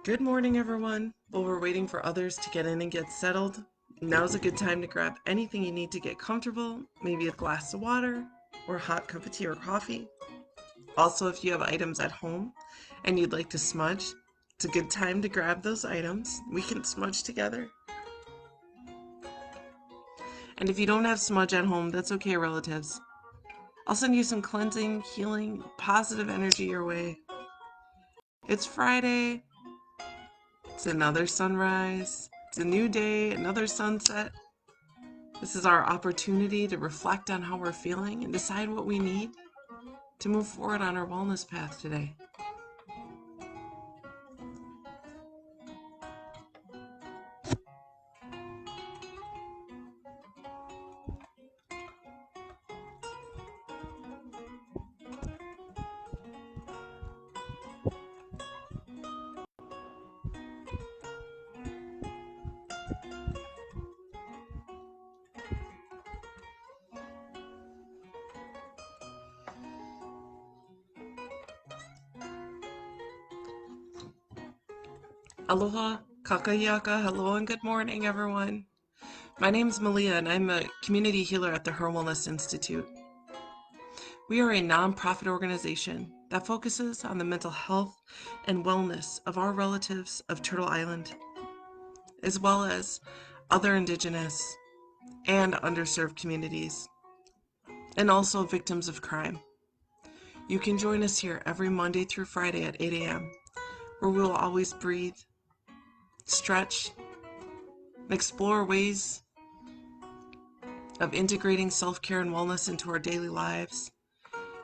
Good morning, everyone. While we're waiting for others to get in and get settled, now's a good time to grab anything you need to get comfortable, maybe a glass of water or a hot cup of tea or coffee. Also, if you have items at home and you'd like to smudge, it's a good time to grab those items. We can smudge together. And if you don't have smudge at home, that's okay, relatives. I'll send you some cleansing, healing, positive energy your way. It's Friday. It's another sunrise. It's a new day, another sunset. This is our opportunity to reflect on how we're feeling and decide what we need to move forward on our wellness path today. Aloha, kakayaka, hello and good morning, everyone. My name is Malia and I'm a community healer at the HIR Wellness Institute. We are a nonprofit organization that focuses on the mental health and wellness of our relatives of Turtle Island, as well as other Indigenous and underserved communities, and also victims of crime. You can join us here every Monday through Friday at 8 a.m., where we will always breathe, stretch, and explore ways of integrating self-care and wellness into our daily lives.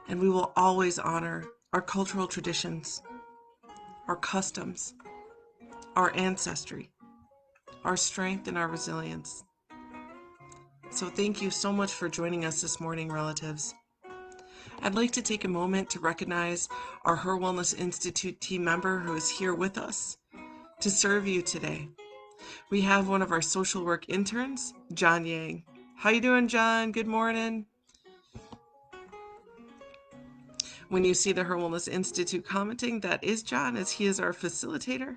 And we will always honor our cultural traditions, our customs, our ancestry, our strength, and our resilience. So thank you so much for joining us this morning, relatives. I'd like to take a moment to recognize our HIR Wellness Institute team member who is here with us to serve you today. We have one of our social work interns, John Yang. How you doing, John? Good morning. When you see the HIR Wellness Institute commenting, that is John, as he is our facilitator.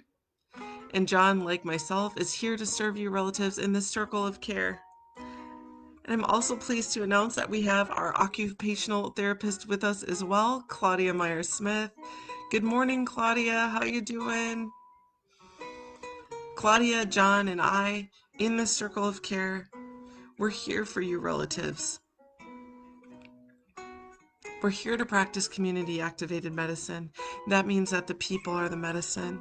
And John, like myself, is here to serve you relatives in this circle of care. And I'm also pleased to announce that we have our occupational therapist with us as well, Claudia Myers-Smith. Good morning, Claudia. How you doing? Claudia, John, and I, in this circle of care, we're here for you, relatives. We're here to practice community-activated medicine. That means that the people are the medicine.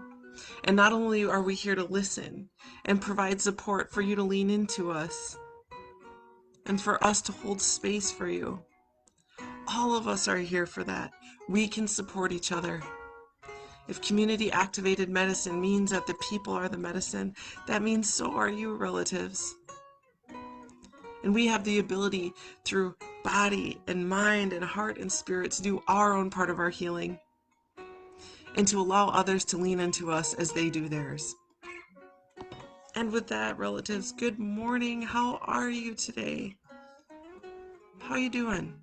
And not only are we here to listen and provide support for you to lean into us, and for us to hold space for you. All of us are here for that. We can support each other. If community-activated medicine means that the people are the medicine, that means so are you, relatives. And we have the ability through body and mind and heart and spirit to do our own part of our healing and to allow others to lean into us as they do theirs. And with that, relatives, good morning. How are you today? How you doing?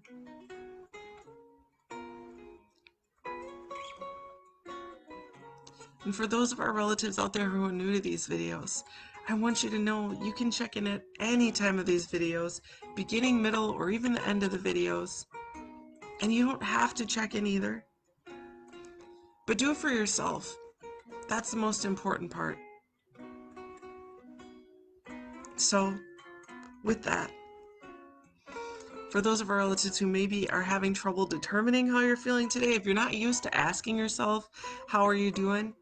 And for those of our relatives out there who are new to these videos, I want you to know you can check in at any time of these videos, beginning, middle, or even the end of the videos. And you don't have to check in either. But do it for yourself. That's the most important part. So, with that, for those of our relatives who maybe are having trouble determining how you're feeling today, if you're not used to asking yourself, how are you doing?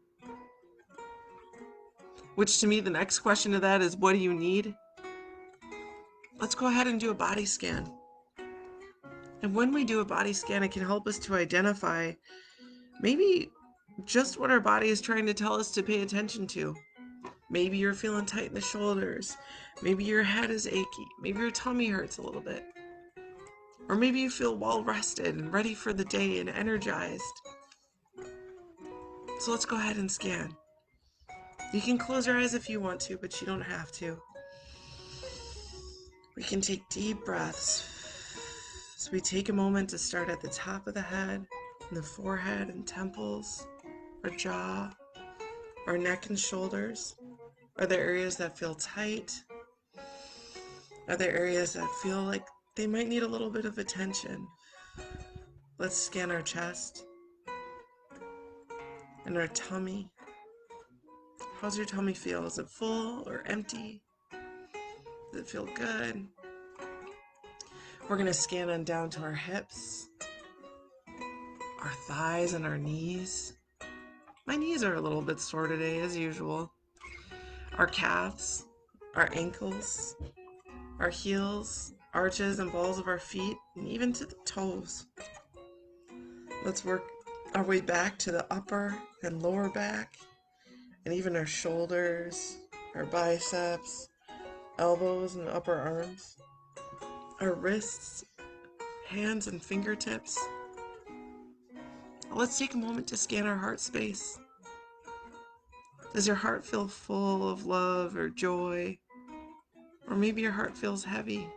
Which to me, the next question to that is, what do you need? Let's go ahead and do a body scan. And when we do a body scan, it can help us to identify maybe just what our body is trying to tell us to pay attention to. Maybe you're feeling tight in the shoulders. Maybe your head is achy. Maybe your tummy hurts a little bit. Or maybe you feel well rested and ready for the day and energized. So let's go ahead and scan. You can close your eyes if you want to, but you don't have to. We can take deep breaths. So we take a moment to start at the top of the head, and the forehead and temples, our jaw, Our neck and shoulders. Are there areas that feel tight? Are there areas that feel like they might need a little bit of attention? Let's scan our chest and our tummy. How's your tummy feel? Is it full or empty? Does it feel good? We're going to scan on down to our hips, our thighs, and our knees. My knees are a little bit sore today, as usual. Our calves, our ankles, our heels, arches and balls of our feet, and even to the toes. Let's work our way back to the upper and lower back, and even our shoulders, our biceps, elbows and upper arms, our wrists, hands and fingertips. Let's take a moment to scan our heart space. Does your heart feel full of love or joy? Or maybe your heart feels heavy?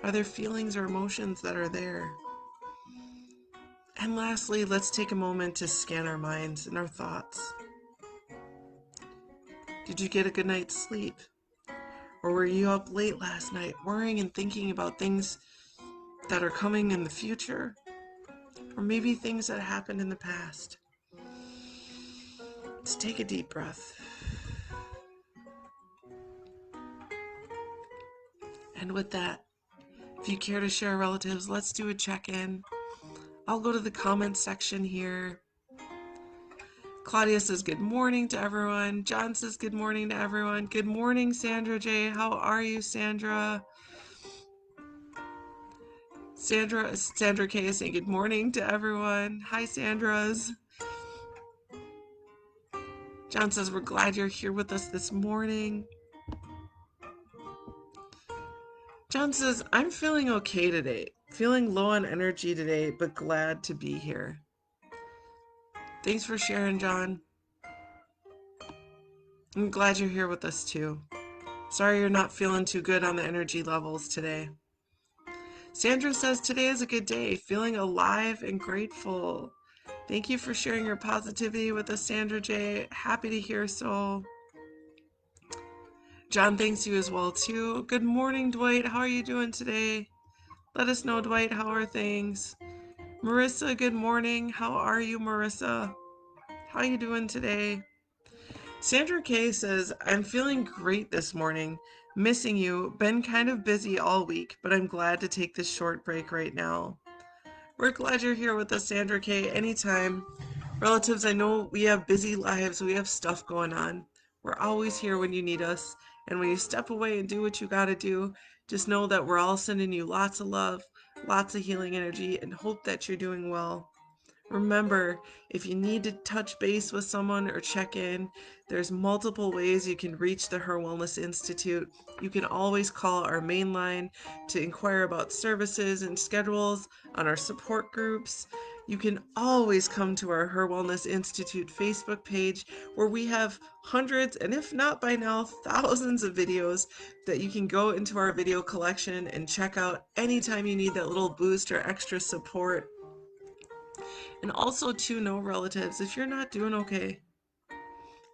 Are there feelings or emotions that are there? And lastly, let's take a moment to scan our minds and our thoughts. Did you get a good night's sleep? Or were you up late last night worrying and thinking about things that are coming in the future? Or maybe things that happened in the past? Let's take a deep breath. And with that, if you care to share relatives, let's do a check-in. I'll go to the comments section here. Claudia says good morning to everyone. John says good morning to everyone. Good morning, Sandra J. How are you, Sandra? Sandra K is saying good morning to everyone. Hi, Sandras. John says we're glad you're here with us this morning. John says I'm feeling okay today. Feeling low on energy today, but glad to be here. Thanks for sharing, John. I'm glad you're here with us too. Sorry you're not feeling too good on the energy levels today. Sandra says today is a good day, feeling alive and grateful. Thank you for sharing your positivity with us, Sandra J. Happy to hear so. John thanks you as well too. Good morning, Dwight. How are you doing today? Let us know, Dwight. How are things? Marissa, good morning. How are you, Marissa? How are you doing today? Sandra K says, I'm feeling great this morning. Missing you. Been kind of busy all week, but I'm glad to take this short break right now. We're glad you're here with us, Sandra K. Anytime. Relatives, I know we have busy lives. We have stuff going on. We're always here when you need us. And when you step away and do what you got to do, just know that we're all sending you lots of love, lots of healing energy, and hope that you're doing well. Remember, if you need to touch base with someone or check in, there's multiple ways you can reach the HIR Wellness Institute. You can always call our main line to inquire about services and schedules on our support groups. You can always come to our HIR Wellness Institute Facebook page where we have hundreds, and if not by now, thousands of videos that you can go into our video collection and check out anytime you need that little boost or extra support. And also to know relatives, if you're not doing okay,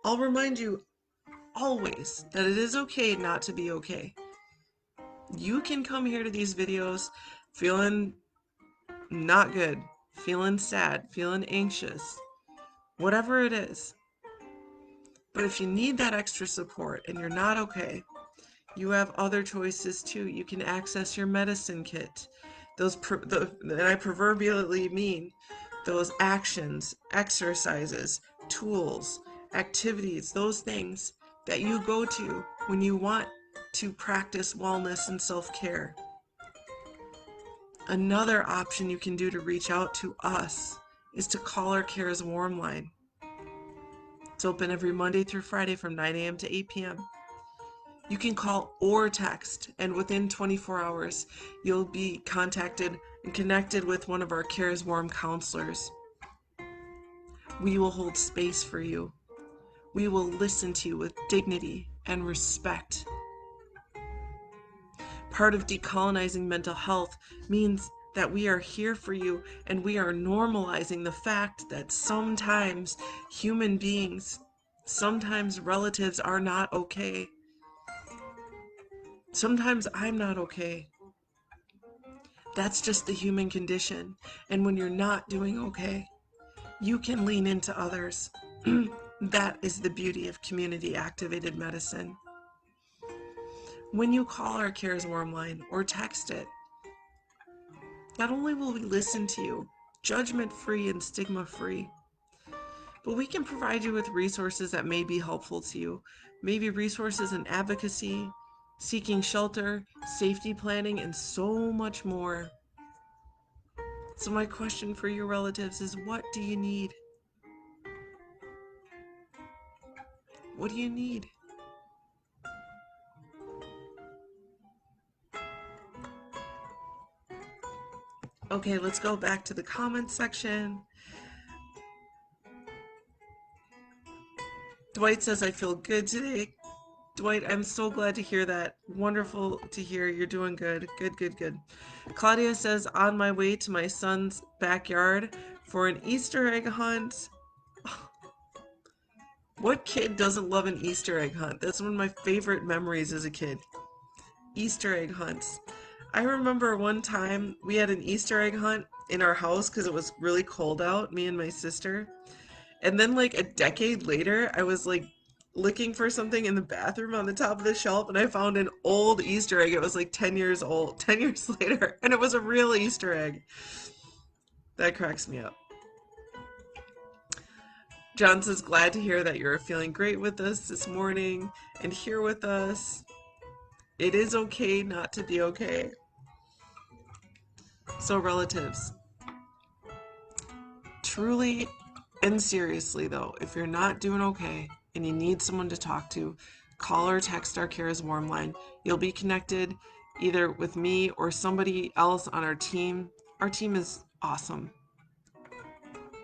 I'll remind you always that it is okay not to be okay. You can come here to these videos feeling not good, feeling sad, feeling anxious, whatever it is. But if you need that extra support and you're not okay, you have other choices too. You can access your medicine kit. And I proverbially mean those actions, exercises, tools, activities, those things that you go to when you want to practice wellness and self-care. Another option you can do to reach out to us is to call our Cares Warm line. It's open every Monday through Friday from 9 a.m. to 8 p.m. You can call or text, and within 24 hours, you'll be contacted and connected with one of our Cares Warm counselors. We will hold space for you. We will listen to you with dignity and respect. Part of decolonizing mental health means that we are here for you, and we are normalizing the fact that sometimes human beings, sometimes relatives are not okay. Sometimes I'm not okay. That's just the human condition. And when you're not doing okay, you can lean into others. That is the beauty of community activated medicine. When you call our Cares Warm line or text it, not only will we listen to you, judgment free and stigma free, but we can provide you with resources that may be helpful to you. Maybe resources in advocacy, seeking shelter, safety planning, and so much more. So my question for your relatives is, what do you need? What do you need? Okay, let's go back to the comments section. Dwight says, I feel good today. Dwight, I'm so glad to hear that. Wonderful to hear. You're doing good. Good, good, good. Claudia says, on my way to my son's backyard for an Easter egg hunt. What kid doesn't love an Easter egg hunt? That's one of my favorite memories as a kid. Easter egg hunts. I remember one time we had an Easter egg hunt in our house because it was really cold out, me and my sister. And then like a decade later, I was like looking for something in the bathroom on the top of the shelf, and I found an old Easter egg. It was like 10 years old, 10 years later, and it was a real Easter egg. That cracks me up. John says, glad to hear that you're feeling great with us this morning and here with us. It is okay not to be okay. So, relatives, truly and seriously though, if you're not doing okay and you need someone to talk to, call or text our Cares Warm line. You'll be connected either with me or somebody else on our team. Our team is awesome.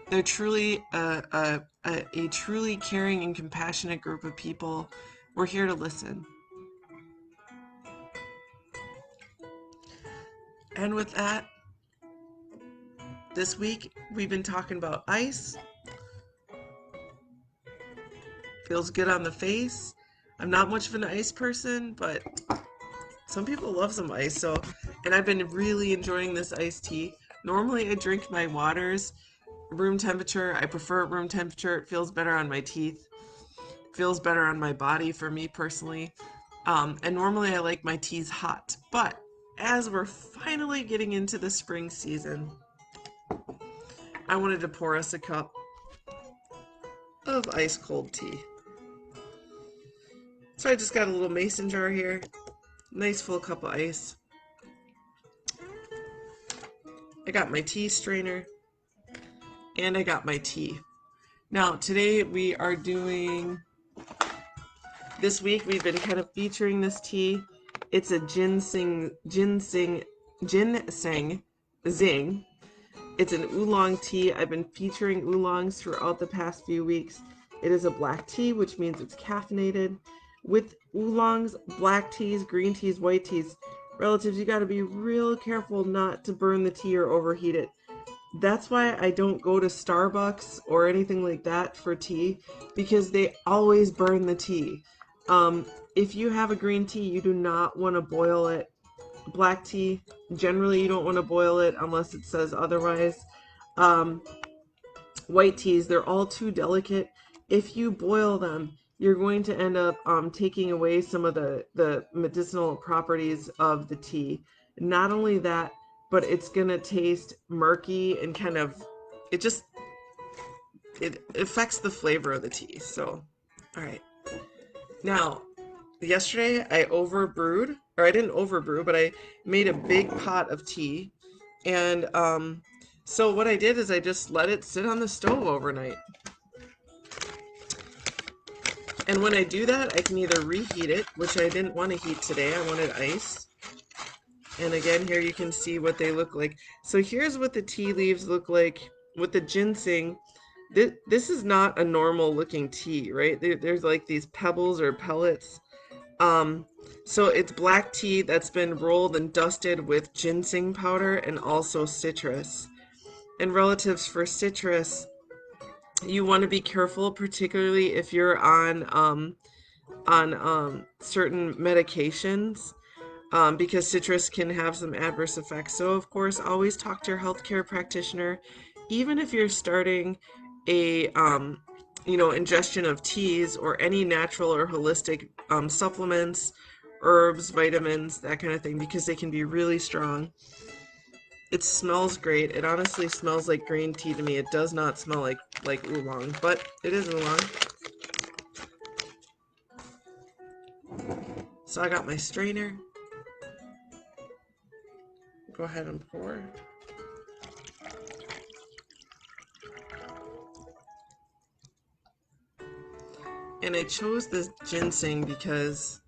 They're truly a truly caring and compassionate group of people. We're here to listen. And with that, this week we've been talking about ice. Feels good on the face. I'm not much of an ice person, but some people love some ice. And I've been really enjoying this iced tea. Normally I drink my waters room temperature. I prefer room temperature. It feels better on my teeth. It feels better on my body for me personally. And normally I like my teas hot. But as we're finally getting into the spring season, I wanted to pour us a cup of ice cold tea. So I just got a little mason jar here. Nice full cup of ice. I got my tea strainer. And I got my tea. Now today we are doing, this week we've been kind of featuring this tea. It's a ginseng zing. It's an oolong tea. I've been featuring oolongs throughout the past few weeks. It is a black tea, which means it's caffeinated. With oolongs, black teas, green teas, white teas, relatives, you got to be real careful not to burn the tea or overheat it. That's why I don't go to Starbucks or anything like that for tea, because they always burn the tea. If you have a green tea, you do not want to boil it. Black tea, generally you don't want to boil it unless it says otherwise. White teas, they're all too delicate. If you boil them, you're going to end up taking away some of the medicinal properties of the tea. Not only that, but it's going to taste murky and kind of, it affects the flavor of the tea. So, all right. Now, yesterday I overbrewed, or I didn't overbrew, but I made a big pot of tea. And so what I did is I just let it sit on the stove overnight. And when I do that, I can either reheat it, which I didn't want to heat today. I wanted ice. And again, here you can see what they look like. So here's what the tea leaves look like with the ginseng. This is not a normal looking tea, right? There's like these pebbles or pellets. Um, so it's black tea that's been rolled and dusted with ginseng powder and also citrus. And relatives for citrus, you want to be careful, particularly if you're on certain medications, because citrus can have some adverse effects. So, of course, always talk to your healthcare practitioner, even if you're starting a ingestion of teas or any natural or holistic supplements, herbs, vitamins, that kind of thing, because they can be really strong. It smells great. It honestly smells like green tea to me. It does not smell like oolong, but it is oolong. So I got my strainer. Go ahead and pour. And I chose this ginseng because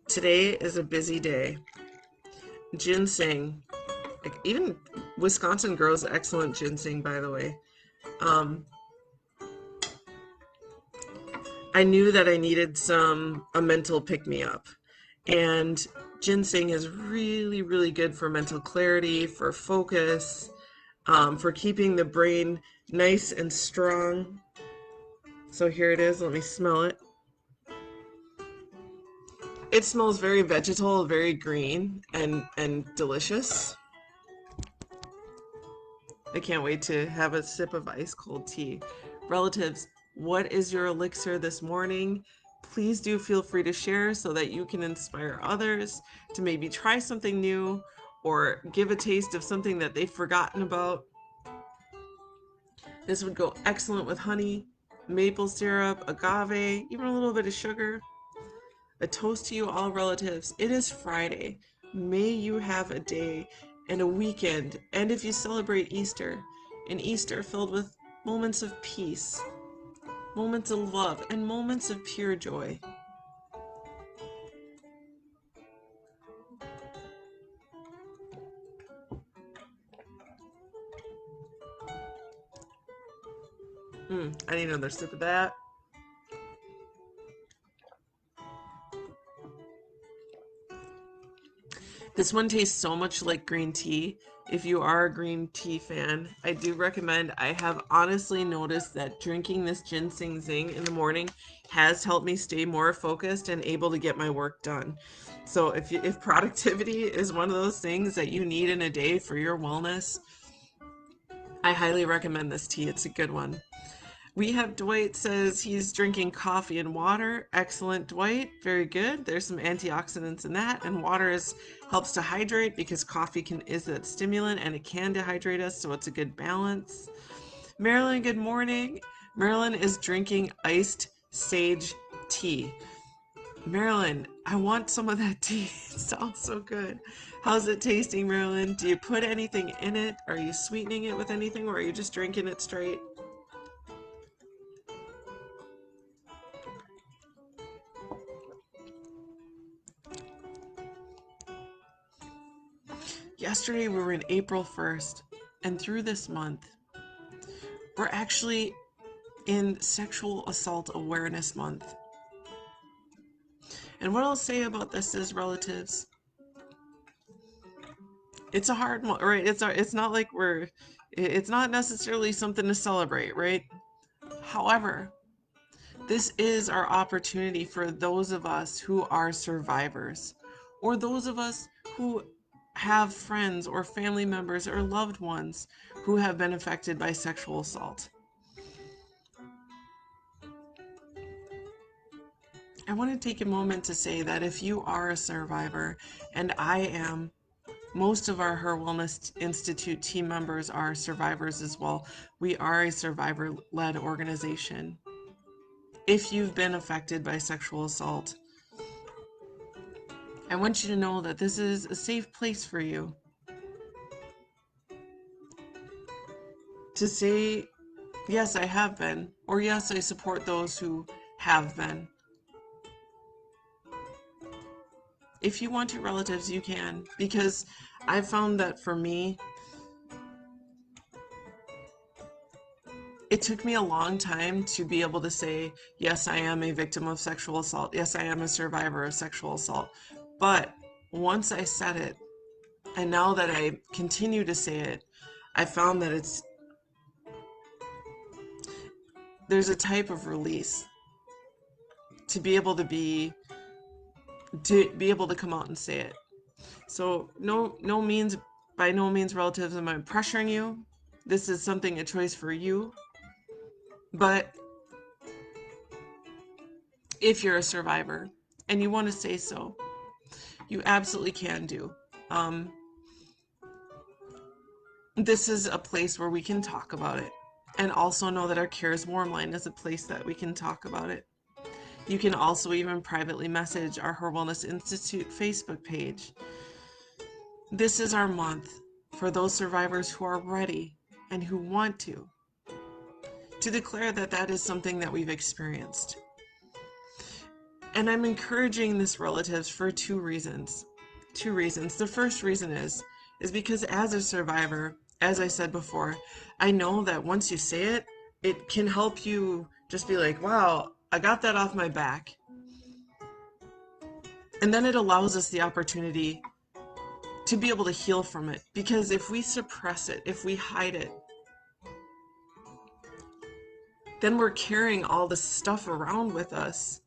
today is a busy day. Ginseng, like even Wisconsin grows excellent ginseng, by the way. Um, I knew that I needed a mental pick-me-up. And ginseng is really, really good for mental clarity, for focus, for keeping the brain nice and strong. So here it is. Let me smell it. It smells very vegetal, very green, and delicious. I can't wait to have a sip of ice cold tea. Relatives, what is your elixir this morning? Please do feel free to share so that you can inspire others to maybe try something new or give a taste of something that they've forgotten about. This would go excellent with honey, maple syrup, agave, even a little bit of sugar. A toast to you all, relatives. It is Friday. May you have a day and a weekend, and if you celebrate Easter, an Easter filled with moments of peace, moments of love, and moments of pure joy. I need another sip of that. This one tastes so much like green tea. If you are a green tea fan, I do recommend. I have honestly noticed that drinking this ginseng zing in the morning has helped me stay more focused and able to get my work done. So if productivity is one of those things that you need in a day for your wellness, I highly recommend this tea. It's a good one. We have Dwight says he's drinking coffee and water. Excellent, Dwight. Very good. There's some antioxidants in that, and water helps to hydrate because coffee is a stimulant and it can dehydrate us, so it's a good balance. Marilyn, good morning. Marilyn is drinking iced sage tea. Marilyn, I want some of that tea. It sounds so good. How's it tasting, Marilyn? Do you put anything in it? Are you sweetening it with anything, or are you just drinking it straight? Yesterday we were in April 1st, and through this month, we're actually in Sexual Assault Awareness Month. And what I'll say about this is, relatives, it's a hard one, right? It's not like it's not necessarily something to celebrate, right? However, this is our opportunity for those of us who are survivors, or those of us who have friends or family members or loved ones who have been affected by sexual assault. I want to take a moment to say that if you are a survivor, and I am, most of our HIR Wellness Institute team members are survivors as well. We are a survivor-led organization. If you've been affected by sexual assault, I want you to know that this is a safe place for you to say, yes, I have been, or yes, I support those who have been. If you want your relatives, you can, because I've found that for me, It took me a long time to be able to say, yes, I am a victim of sexual assault. Yes, I am a survivor of sexual assault. But once I said it, and now that I continue to say it, I found that there's a type of release to be able to come out and say it. So by no means, relatives, am I pressuring you. This is a choice for you. But if you're a survivor and you want to say so, you absolutely can do. Um, this is a place where we can talk about it. And also know that our Cares Warm Line is a place that we can talk about it. You can also even privately message our HIR Wellness Institute Facebook page. This is our month for those survivors who are ready and who want to declare that that is something that we've experienced. And I'm encouraging this, relatives, for two reasons. The first reason is because as a survivor, as I said before, I know that once you say it, it can help you just be like, wow, I got that off my back. And then it allows us the opportunity to be able to heal from it. Because if we suppress it, if we hide it, then we're carrying all this stuff around with us.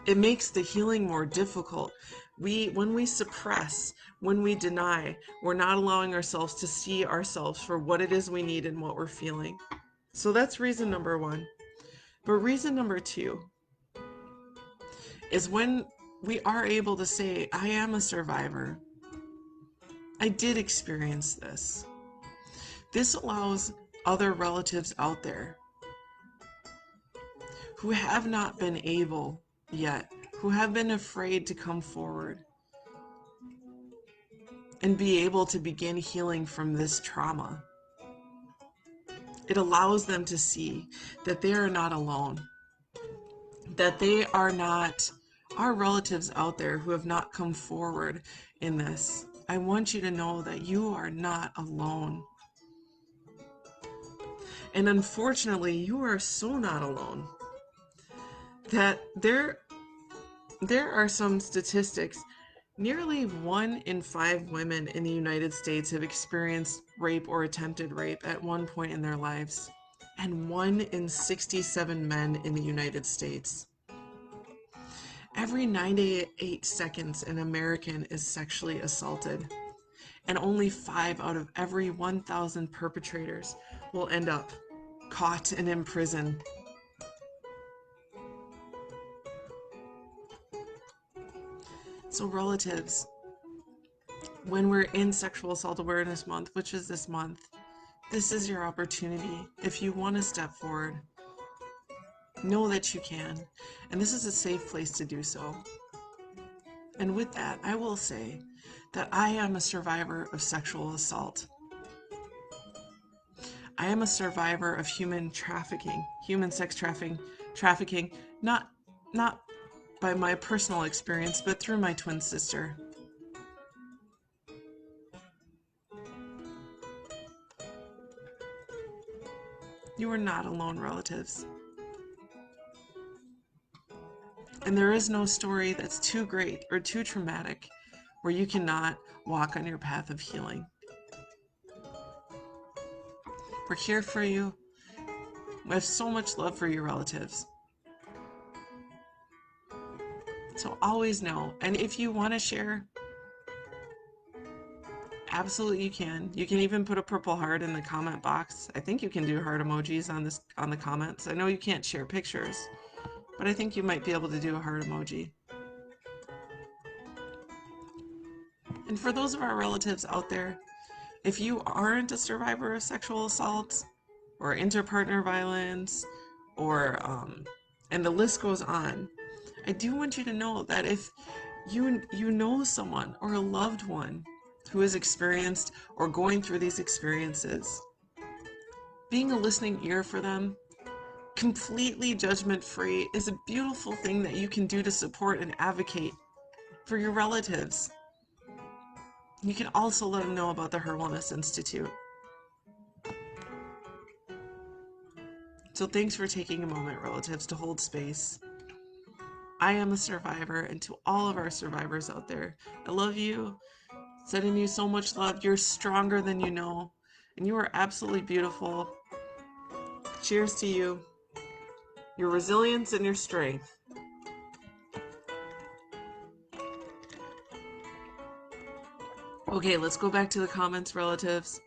It makes the healing more difficult. When we suppress, when we deny, we're not allowing ourselves to see ourselves for what it is we need and what we're feeling. So that's reason number one. But reason number two is when we are able to say, I am a survivor. I did experience this. This allows other relatives out there who have not been able yet, who have been afraid to come forward and be able to begin healing from this trauma. It allows them to see that they are not alone, that they are not our relatives out there who have not come forward in this. I want you to know that you are not alone. And unfortunately, you are so not alone that there are some statistics. Nearly 1 in 5 women in the United States have experienced rape or attempted rape at one point in their lives, and 1 in 67 men in the United States. Every 98 seconds, an American is sexually assaulted, and only 5 out of every 1,000 perpetrators will end up caught and in prison. So, relatives, when we're in Sexual Assault Awareness Month, which is this month, this is your opportunity. If you want to step forward, know that you can. And this is a safe place to do so. And with that, I will say that I am a survivor of sexual assault. I am a survivor of human trafficking, human sex trafficking, not by my personal experience, but through my twin sister. You are not alone, relatives. And there is no story that's too great or too traumatic where you cannot walk on your path of healing. We're here for you. We have so much love for your relatives. So always know, and if you want to share, absolutely you can. You can even put a purple heart in the comment box. I think you can do heart emojis on the comments. I know you can't share pictures, but I think you might be able to do a heart emoji. And for those of our relatives out there, if you aren't a survivor of sexual assault or interpartner violence, or and the list goes on, I do want you to know that if you know someone or a loved one who has experienced or going through these experiences, being a listening ear for them, completely judgment-free, is a beautiful thing that you can do to support and advocate for your relatives. You can also let them know about the HIR Wellness Institute. So thanks for taking a moment, relatives, to hold space. I am a survivor, and to all of our survivors out there, I love you, sending you so much love. You're stronger than you know, and you are absolutely beautiful. Cheers to you, your resilience and your strength. Okay, let's go back to the comments, relatives.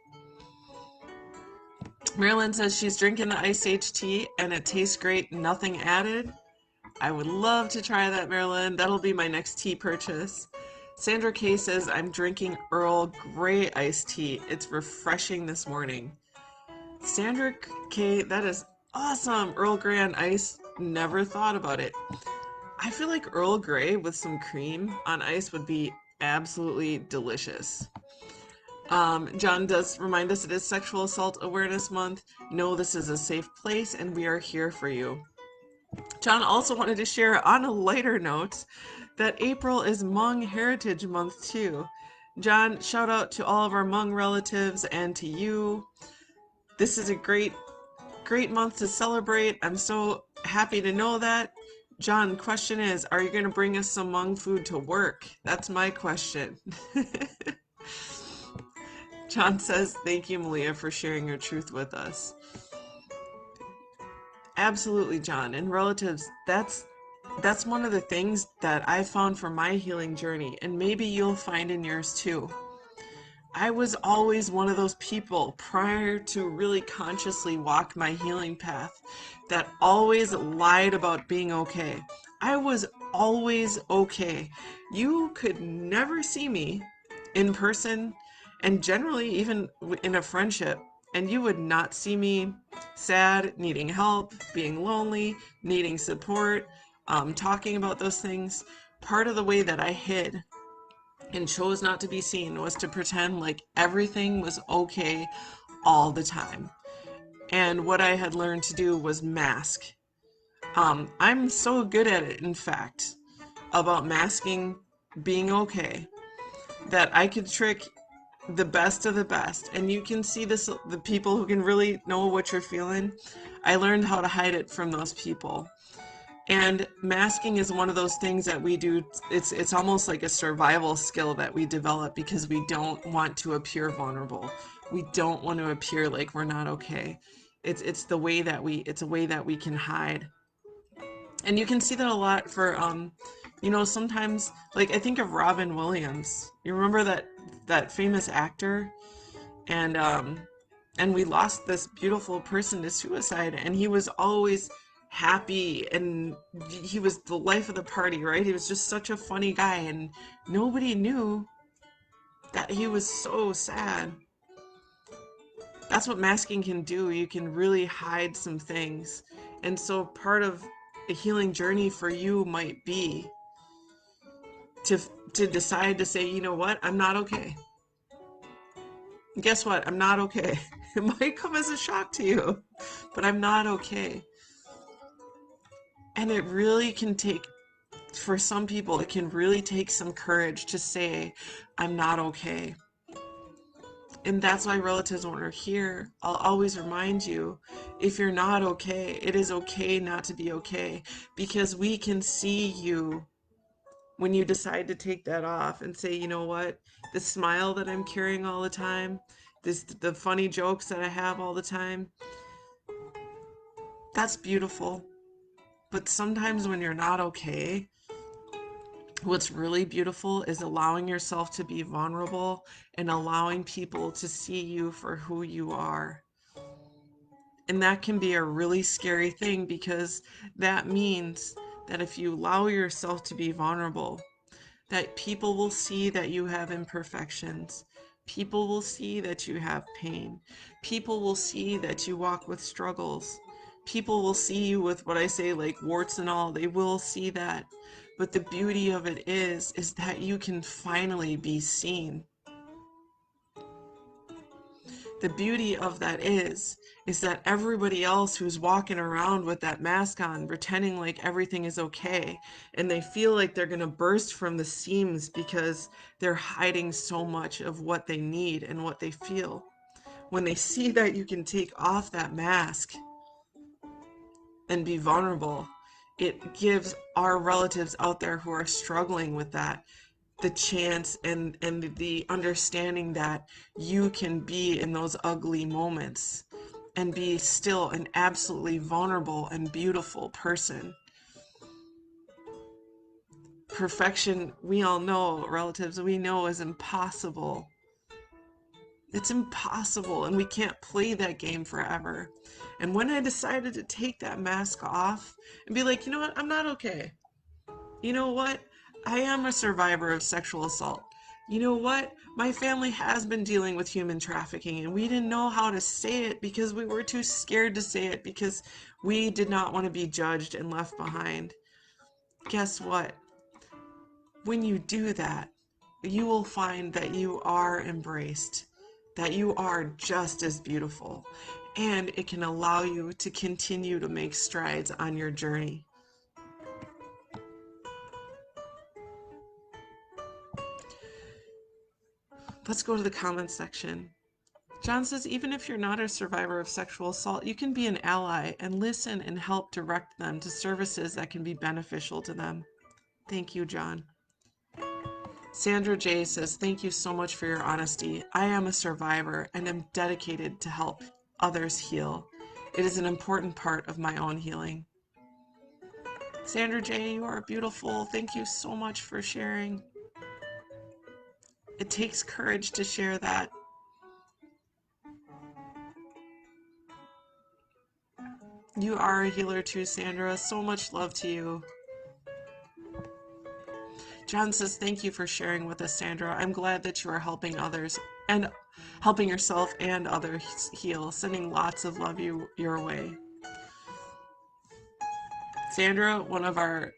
Marilyn says she's drinking the iced sage tea and it tastes great, nothing added. I would love to try that, Marilyn. That'll be my next tea purchase. Sandra K says I'm drinking Earl Grey iced tea. It's refreshing this morning. Sandra K, that is awesome. Earl Grey on ice. Never thought about it. I feel like Earl Grey with some cream on ice would be absolutely delicious. John does remind us it is Sexual Assault Awareness Month. Know this is a safe place and we are here for you. John also wanted to share on a lighter note that April is Hmong Heritage Month too. John, shout out to all of our Hmong relatives and to you. This is a great month to celebrate. I'm so happy to know that. John, question is, are you going to bring us some Hmong food to work? That's my question. John says, thank you, Malia, for sharing your truth with us. Absolutely, John. And relatives, that's one of the things that I found from my healing journey, and maybe you'll find in yours too. I was always one of those people prior to really consciously walk my healing path that always lied about being okay. I was always okay. You could never see me in person and generally even in a friendship, and you would not see me sad, needing help, being lonely, needing support, talking about those things. Part of the way that I hid and chose not to be seen was to pretend like everything was okay all the time. And what I had learned to do was mask. I'm so good at it, in fact, about masking being okay, that I could trick the best of the best. And you can see this, the people who can really know what you're feeling. I learned how to hide it from those people. And masking is one of those things that we do. It's almost like a survival skill that we develop because we don't want to appear vulnerable. We don't want to appear like we're not okay. It's the way that it's a way that we can hide. And you can see that a lot for sometimes, like, I think of Robin Williams. You remember that famous actor? And we lost this beautiful person to suicide, and he was always happy and he was the life of the party, right? He was just such a funny guy, and nobody knew that he was so sad. That's what masking can do. You can really hide some things. And so part of a healing journey for you might be to decide to say, you know what, I'm not okay. Guess what? I'm not okay. It might come as a shock to you, but I'm not okay. And it really can take, for some people, it can really take some courage to say, I'm not okay. And that's why relatives, when we're here, I'll always remind you, if you're not okay, it is okay not to be okay, because we can see you when you decide to take that off and say, you know what, the smile that I'm carrying all the time, the funny jokes that I have all the time, that's beautiful. But sometimes when you're not okay, what's really beautiful is allowing yourself to be vulnerable and allowing people to see you for who you are. And that can be a really scary thing, because that means that if you allow yourself to be vulnerable, that people will see that you have imperfections. People will see that you have pain. People will see that you walk with struggles. People will see you with what I say, like warts and all. They will see that. But the beauty of it is that you can finally be seen. The beauty of that is that everybody else who's walking around with that mask on, pretending like everything is okay, and they feel like they're going to burst from the seams because they're hiding so much of what they need and what they feel. When they see that you can take off that mask and be vulnerable. It gives our relatives out there who are struggling with that the chance and the understanding that you can be in those ugly moments and be still an absolutely vulnerable and beautiful person. Perfection, we all know, relatives, we know is impossible. It's impossible, and we can't play that game forever. And when I decided to take that mask off and be like, you know what, I'm not okay. You know what, I am a survivor of sexual assault. You know what, my family has been dealing with human trafficking, and we didn't know how to say it because we were too scared to say it because we did not want to be judged and left behind. Guess what? When you do that, you will find that you are embraced, that you are just as beautiful, and it can allow you to continue to make strides on your journey. Let's go to the comments section. John says, even if you're not a survivor of sexual assault, you can be an ally and listen and help direct them to services that can be beneficial to them. Thank you, John. Sandra J says, thank you so much for your honesty. I am a survivor and am dedicated to help others heal. It is an important part of my own healing. Sandra J, you are beautiful. Thank you so much for sharing. It takes courage to share that. You are a healer too, Sandra. So much love to you. John says, thank you for sharing with us, Sandra. I'm glad that you are helping others and helping yourself and others heal. Sending lots of love your way. Sandra, one of our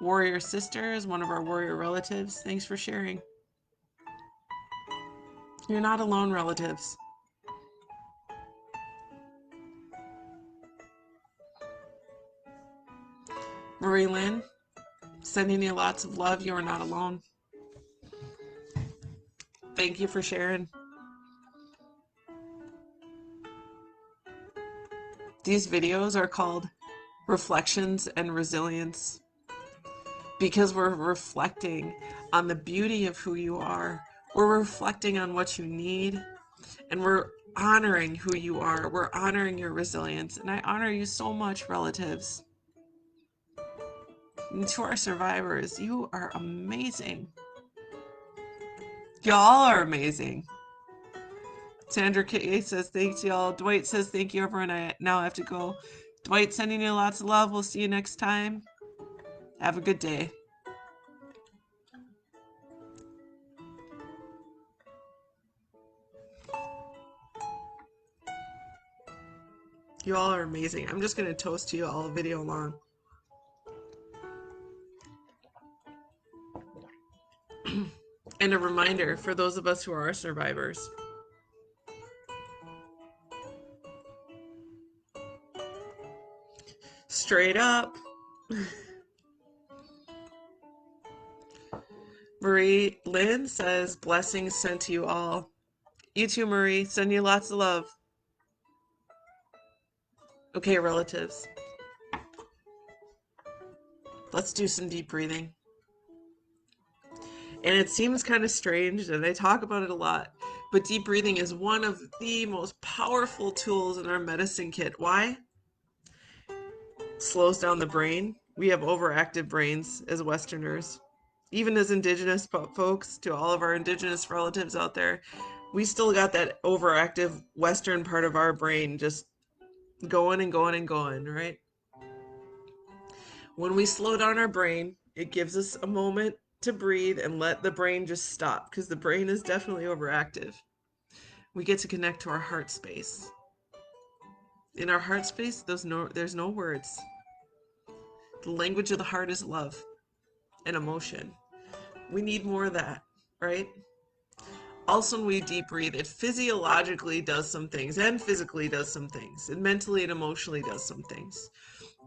warrior sisters, one of our warrior relatives, thanks for sharing. You're not alone, relatives. Marie Lynn, sending you lots of love. You are not alone. Thank you for sharing. These videos are called Reflections and Resilience because we're reflecting on the beauty of who you are. We're reflecting on what you need, and we're honoring who you are. We're honoring your resilience, and I honor you so much, relatives. And to our survivors, you are amazing. Y'all are amazing. Sandra K says, thanks, y'all. Dwight says, thank you, everyone. I now have to go. Dwight, sending you lots of love. We'll see you next time. Have a good day. You all are amazing. I'm just going to toast to you all video long. And a reminder for those of us who are survivors. Straight up. Marie Lynn says, blessings sent to you all. You too, Marie. Send you lots of love. Okay, relatives. Let's do some deep breathing. And it seems kind of strange, and I talk about it a lot, but deep breathing is one of the most powerful tools in our medicine kit. Why? It slows down the brain. We have overactive brains as Westerners. Even as Indigenous folks, to all of our Indigenous relatives out there, we still got that overactive Western part of our brain just going and going and going, right? When we slow down our brain, it gives us a moment to breathe and let the brain just stop, because the brain is definitely overactive. We get to connect to our heart space. In our heart space, there's no words. The language of the heart is love and emotion. We need more of that, right? Also, when we deep breathe, it physiologically does some things, and physically does some things, and mentally and emotionally does some things.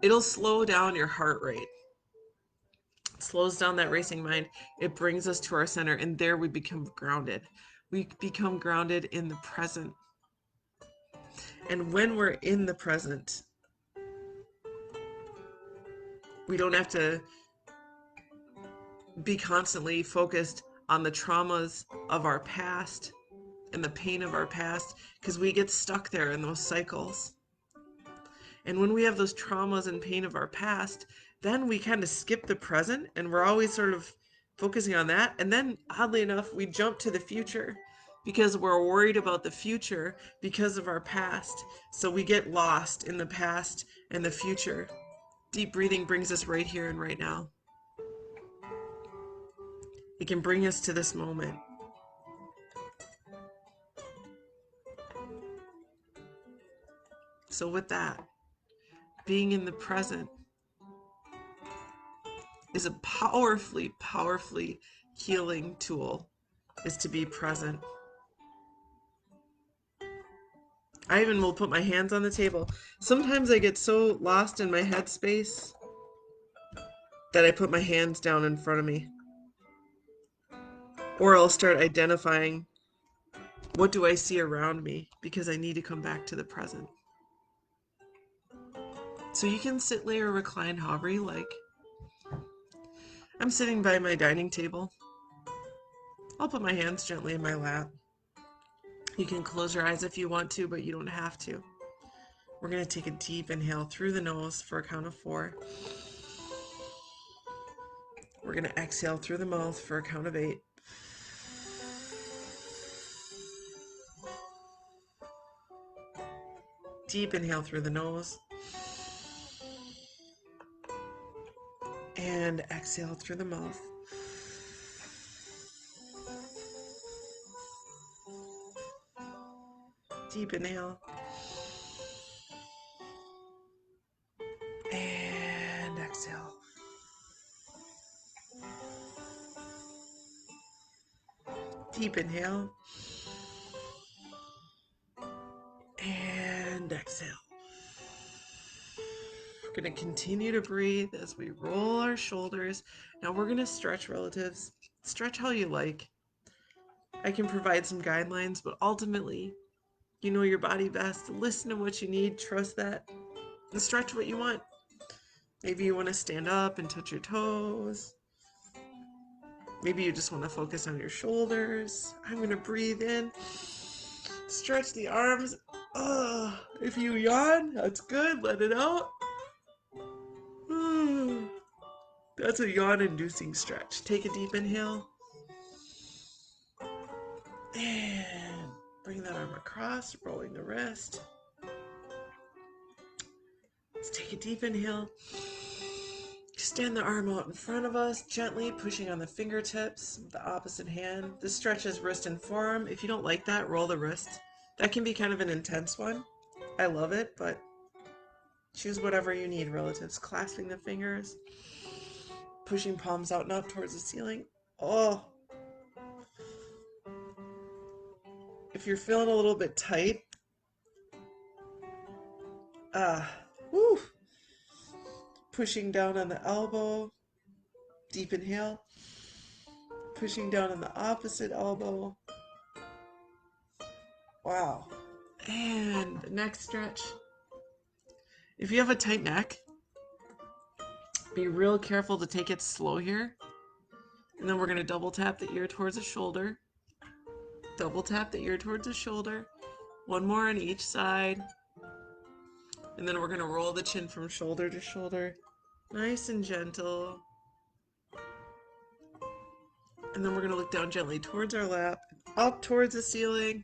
It'll slow down your heart rate. It slows down that racing mind. It brings us to our center, and there we become grounded. We become grounded in the present. And when we're in the present, We don't have to be constantly focused on the traumas of our past and the pain of our past, because we get stuck there in those cycles. And when we have those traumas and pain of our past, then we kind of skip the present and we're always sort of focusing on that. And then, oddly enough, we jump to the future because we're worried about the future because of our past. So we get lost in the past and the future. Deep breathing brings us right here and right now. It can bring us to this moment. So, with that, being in the present is a powerfully, powerfully healing tool, is to be present. I even will put my hands on the table. Sometimes I get so lost in my headspace that I put my hands down in front of me. Or I'll start identifying what do I see around me because I need to come back to the present. So you can sit, lay, or recline however you like. I'm sitting by my dining table. I'll put my hands gently in my lap. You can close your eyes if you want to, but you don't have to. We're going to take a deep inhale through the nose for a count of 4. We're going to exhale through the mouth for a count of 8. Deep inhale through the nose. And exhale through the mouth. Deep inhale. And exhale. Deep inhale. And exhale. We're going to continue to breathe as we roll our shoulders. Now we're going to stretch, relatives. Stretch how you like. I can provide some guidelines, but ultimately, you know your body best. Listen to what you need, trust that, and stretch what you want. Maybe you want to stand up and touch your toes. Maybe you just want to focus on your shoulders. I'm going to breathe in. Stretch the arms. If you yawn, that's good. Let it out. That's a yawn-inducing stretch. Take a deep inhale. And bring that arm across, rolling the wrist. Let's take a deep inhale. Extend the arm out in front of us, gently pushing on the fingertips with the opposite hand. This stretches wrist and forearm. If you don't like that, roll the wrist. That can be kind of an intense one. I love it, but choose whatever you need, relatives. Clasping the fingers, pushing palms out and up towards the ceiling. Oh. If you're feeling a little bit tight, woo. Pushing down on the elbow, deep inhale. Pushing down on the opposite elbow. Wow. And the next stretch. If you have a tight neck, be real careful to take it slow here. And then we're going to double tap the ear towards the shoulder. Double tap the ear towards the shoulder. One more on each side. And then we're going to roll the chin from shoulder to shoulder. Nice and gentle. And then we're going to look down gently towards our lap, up towards the ceiling.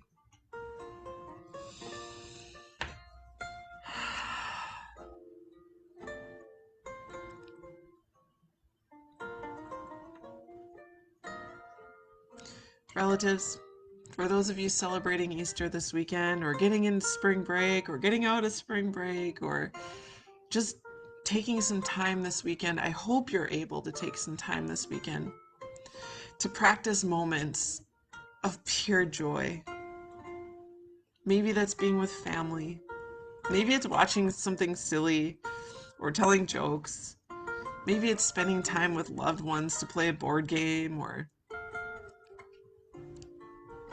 Relatives, for those of you celebrating Easter this weekend, or getting into spring break, or getting out of spring break, or just taking some time this weekend, I hope you're able to take some time this weekend to practice moments of pure joy. Maybe that's being with family. Maybe it's watching something silly or telling jokes. Maybe it's spending time with loved ones to play a board game, or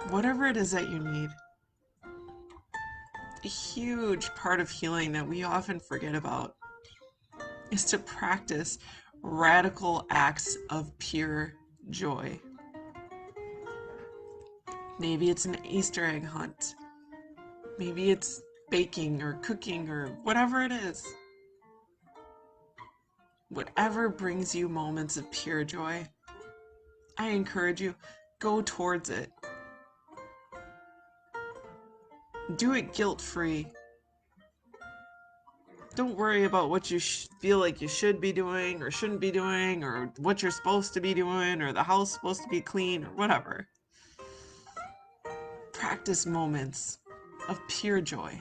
whatever it is that you need. A huge part of healing that we often forget about is to practice radical acts of pure joy. Maybe it's an Easter egg hunt. Maybe it's baking or cooking or whatever it is. Whatever brings you moments of pure joy, I encourage you, go towards it. Do it guilt-free. Don't worry about what you feel like you should be doing or shouldn't be doing, or what you're supposed to be doing, or the house supposed to be clean, or whatever. Practice moments of pure joy.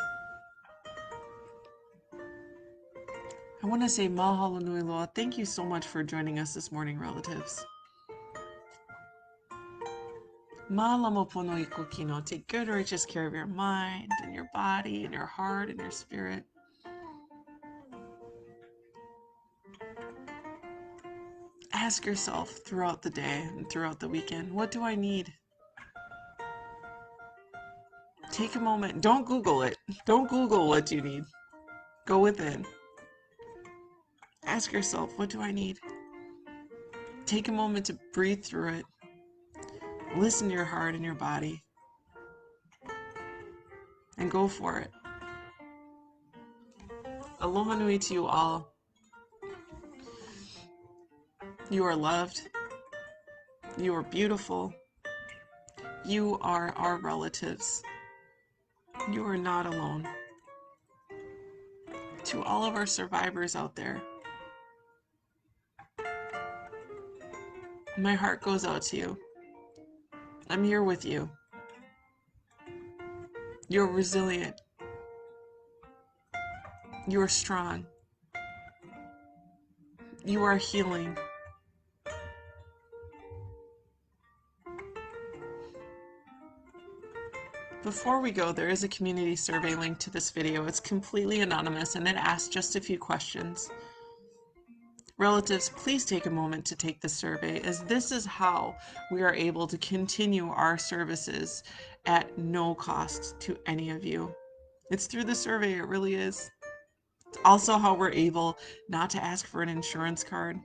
I want to say mahalo nui loa. Thank you so much for joining us this morning, relatives. Malamo pono iko kino. Take good, righteous care of your mind and your body and your heart and your spirit. Ask yourself throughout the day and throughout the weekend, what do I need? Take a moment. Don't Google it. Don't Google what you need. Go within. Ask yourself, what do I need? Take a moment to breathe through it. Listen to your heart and your body. And go for it. Aloha nui to you all. You are loved. You are beautiful. You are our relatives. You are not alone. To all of our survivors out there, my heart goes out to you. I'm here with you. You're resilient. You are strong. You are healing. Before we go, there is a community survey link to this video. It's completely anonymous and it asks just a few questions. Relatives, please take a moment to take the survey, as this is how we are able to continue our services at no cost to any of you. It's through the survey, it really is. It's also how we're able not to ask for an insurance card.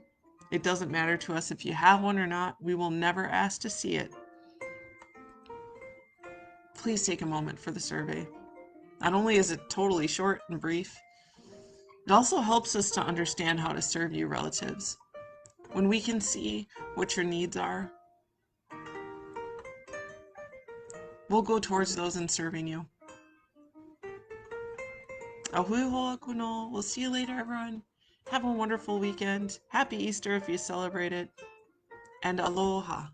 It doesn't matter to us if you have one or not. We will never ask to see it. Please take a moment for the survey. Not only is it totally short and brief, it also helps us to understand how to serve you, relatives. When we can see what your needs are, we'll go towards those in serving you. Ahui hoa kuno. We'll see you later, everyone. Have a wonderful weekend. Happy Easter if you celebrate it. And aloha.